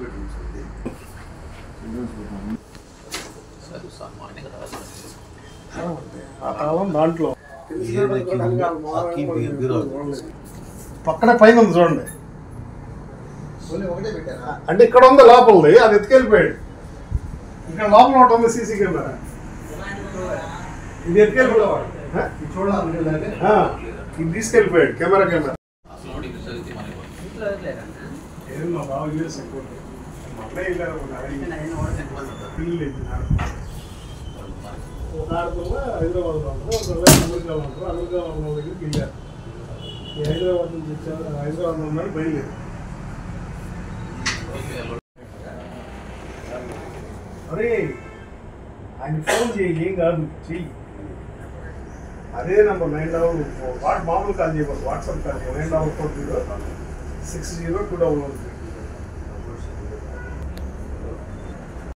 Bedrooms ఉంది. ఆ కాలం దాంట్లో పక్కనే పైన ఉంది చూడండి. అంటే ఇక్కడ ఉంది లోపలిది, అది ఎత్తుకెళ్ళిపోయాడు. ఇక్కడ లోపల ఒకటి ఉంది సీసీ కెమెరా, ఇది ఎత్తుకెళ్ళిపోయాడు. ఇది తీసుకెళ్ళిపోయాడు కెమెరా. ఏమో బాగా యూఎస్ మళ్ళీ ఒక ఆడపిల్ల హైదరాబాద్లో ఉంటారు, ఒక అమెరికాలో ఉంటారు. అమెరికాలో ఉన్న దగ్గరికి వెళ్ళారు. ఈ హైదరాబాద్ నుంచి వచ్చారు, హైదరాబాద్లో ఉన్నారు, బయలుదేరు. అరే ఆయన ఫోన్ చేయి, ఏం కాదు చెయ్యి. అదే నెంబర్ 9 మామూలు కాల్ చేయకూడదు, వాట్సాప్ కాల్ చేయాలి. 944 60 211.